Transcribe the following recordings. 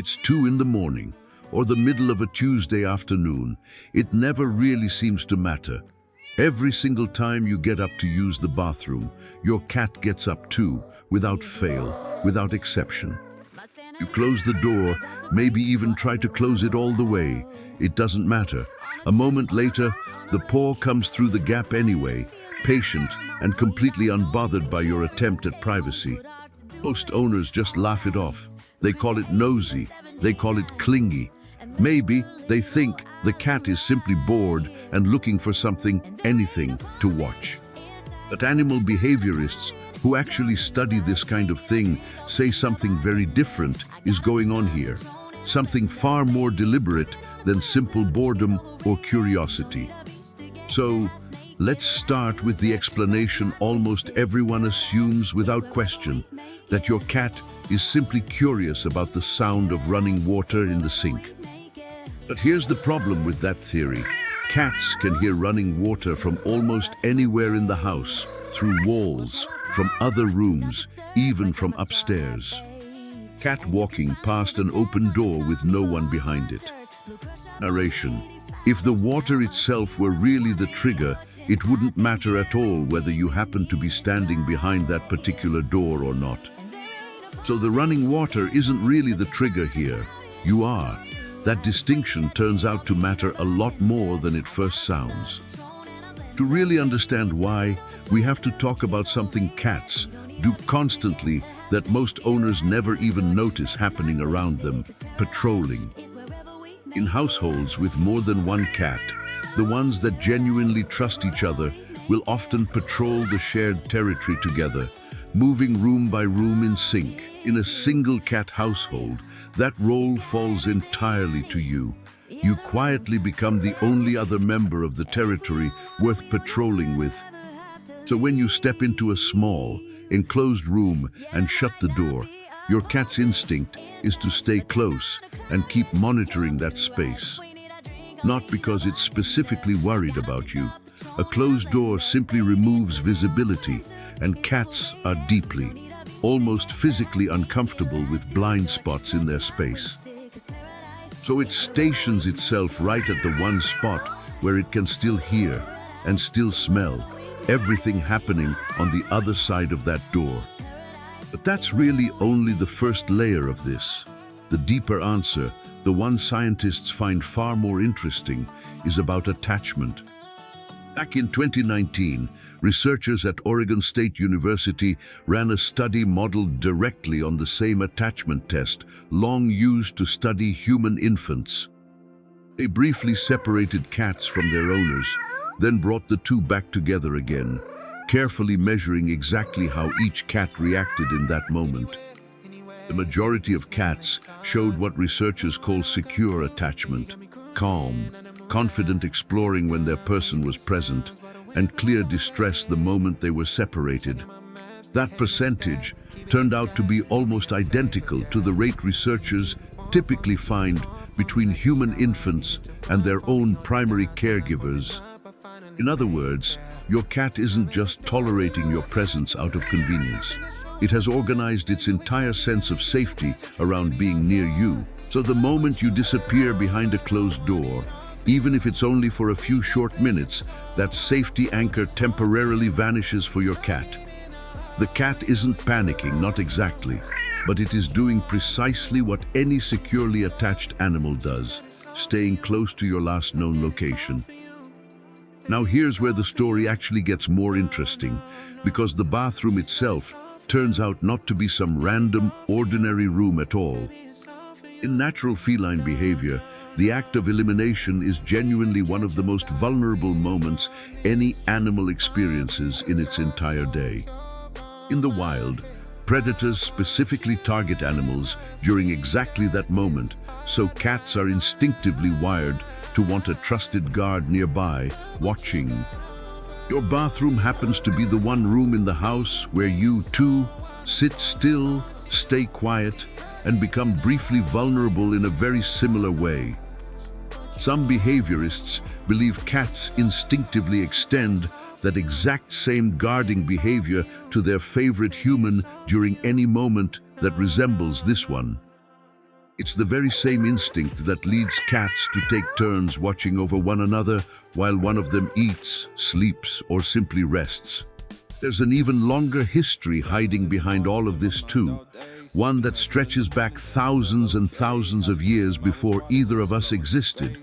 It's 2 in the morning or the middle of a Tuesday afternoon. It never really seems to matter. Every single time you get up to use the bathroom, your cat gets up too, without fail, without exception. You close the door, maybe even try to close it all the way. It doesn't matter. A moment later, the paw comes through the gap anyway, patient and completely unbothered by your attempt at privacy. Most owners just laugh it off. They call it nosy. They call it clingy. Maybe they think the cat is simply bored and looking for something, anything, to watch. But animal behaviorists who actually study this kind of thing say something very different is going on here. Something far more deliberate than simple boredom or curiosity. So, let's start with the explanation almost everyone assumes without question, that your cat is simply curious about the sound of running water in the sink. But here's the problem with that theory. Cats can hear running water from almost anywhere in the house, through walls, from other rooms, even from upstairs. Cat walking past an open door with no one behind it. Narration. If the water itself were really the trigger, it wouldn't matter at all whether you happen to be standing behind that particular door or not. So the running water isn't really the trigger here. You are. That distinction turns out to matter a lot more than it first sounds. To really understand why, we have to talk about something cats do constantly that most owners never even notice happening around them: patrolling. In households with more than one cat, the ones that genuinely trust each other will often patrol the shared territory together, moving room by room in sync. In a single cat household, that role falls entirely to you. You quietly become the only other member of the territory worth patrolling with. So when you step into a small, enclosed room and shut the door, your cat's instinct is to stay close and keep monitoring that space. Not because it's specifically worried about you. A closed door simply removes visibility, and cats are deeply, almost physically uncomfortable with blind spots in their space. So it stations itself right at the one spot where it can still hear and still smell everything happening on the other side of that door. But that's really only the first layer of this. The deeper answer, the one scientists find far more interesting, is about attachment. Back in 2019, researchers at Oregon State University ran a study modeled directly on the same attachment test long used to study human infants. They briefly separated cats from their owners, then brought the two back together again, carefully measuring exactly how each cat reacted in that moment. The majority of cats showed what researchers call secure attachment: calm, confident exploring when their person was present, and clear distress the moment they were separated. That percentage turned out to be almost identical to the rate researchers typically find between human infants and their own primary caregivers. In other words, your cat isn't just tolerating your presence out of convenience. It has organized its entire sense of safety around being near you. So the moment you disappear behind a closed door, even if it's only for a few short minutes, that safety anchor temporarily vanishes for your cat. The cat isn't panicking, not exactly, but it is doing precisely what any securely attached animal does, staying close to your last known location. Now here's where the story actually gets more interesting, because the bathroom itself turns out not to be some random, ordinary room at all. In natural feline behavior, the act of elimination is genuinely one of the most vulnerable moments any animal experiences in its entire day. In the wild, predators specifically target animals during exactly that moment, so cats are instinctively wired to want a trusted guard nearby, watching. Your bathroom happens to be the one room in the house where you, too, sit still, stay quiet, and become briefly vulnerable in a very similar way. Some behaviorists believe cats instinctively extend that exact same guarding behavior to their favorite human during any moment that resembles this one. It's the very same instinct that leads cats to take turns watching over one another while one of them eats, sleeps, or simply rests. There's an even longer history hiding behind all of this too, one that stretches back thousands and thousands of years before either of us existed.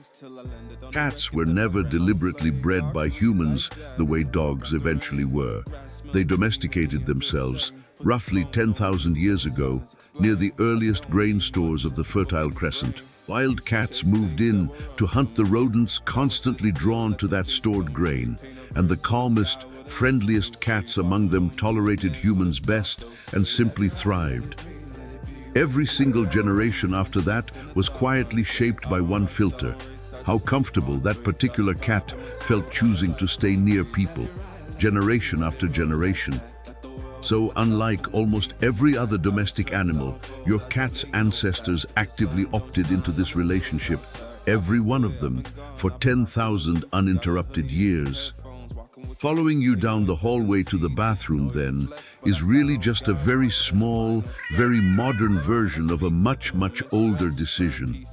Cats were never deliberately bred by humans the way dogs eventually were. They domesticated themselves roughly 10,000 years ago near the earliest grain stores of the Fertile Crescent. Wild cats moved in to hunt the rodents constantly drawn to that stored grain, and the calmest, friendliest cats among them tolerated humans best and simply thrived. Every single generation after that was quietly shaped by one filter: how comfortable that particular cat felt choosing to stay near people, generation after generation. So, unlike almost every other domestic animal, your cat's ancestors actively opted into this relationship, every one of them, for 10,000 uninterrupted years. Following you down the hallway to the bathroom, then, is really just a very small, very modern version of a much, much older decision.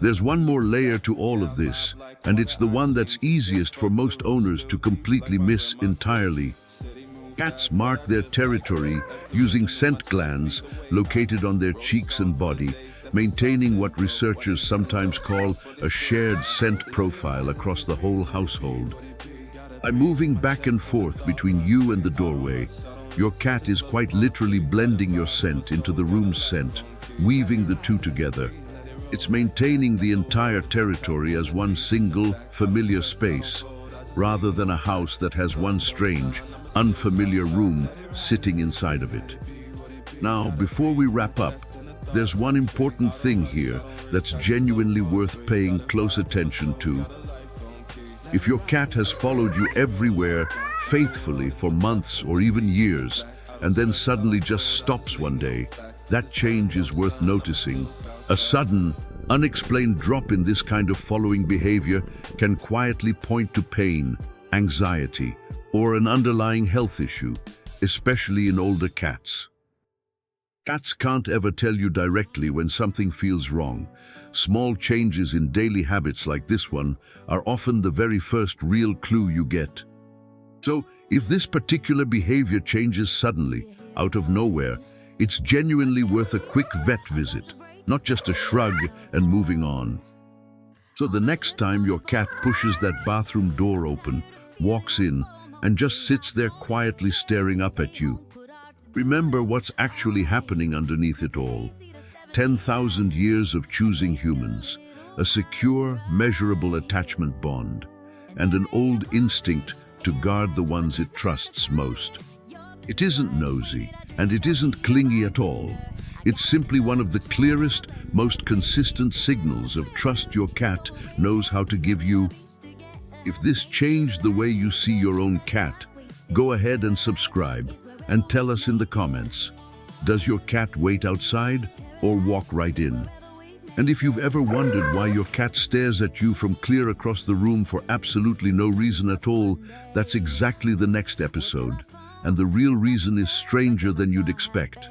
There's one more layer to all of this, and it's the one that's easiest for most owners to completely miss entirely. Cats mark their territory using scent glands located on their cheeks and body, maintaining what researchers sometimes call a shared scent profile across the whole household. By moving back and forth between you and the doorway, your cat is quite literally blending your scent into the room's scent, weaving the two together. It's maintaining the entire territory as one single, familiar space, rather than a house that has one strange, unfamiliar room sitting inside of it. Now, before we wrap up, there's one important thing here that's genuinely worth paying close attention to. If your cat has followed you everywhere faithfully for months or even years, and then suddenly just stops one day, that change is worth noticing. A sudden, unexplained drop in this kind of following behavior can quietly point to pain, anxiety, or an underlying health issue, especially in older cats. Cats can't ever tell you directly when something feels wrong. Small changes in daily habits like this one are often the very first real clue you get. So, if this particular behavior changes suddenly, out of nowhere, it's genuinely worth a quick vet visit, not just a shrug and moving on. So the next time your cat pushes that bathroom door open, walks in, and just sits there quietly staring up at you, remember what's actually happening underneath it all. 10,000 years of choosing humans, a secure, measurable attachment bond, and an old instinct to guard the ones it trusts most. It isn't nosy, and it isn't clingy at all. It's simply one of the clearest, most consistent signals of trust your cat knows how to give you. If this changed the way you see your own cat, go ahead and subscribe and tell us in the comments. Does your cat wait outside or walk right in? And if you've ever wondered why your cat stares at you from clear across the room for absolutely no reason at all, that's exactly the next episode. And the real reason is stranger than you'd expect.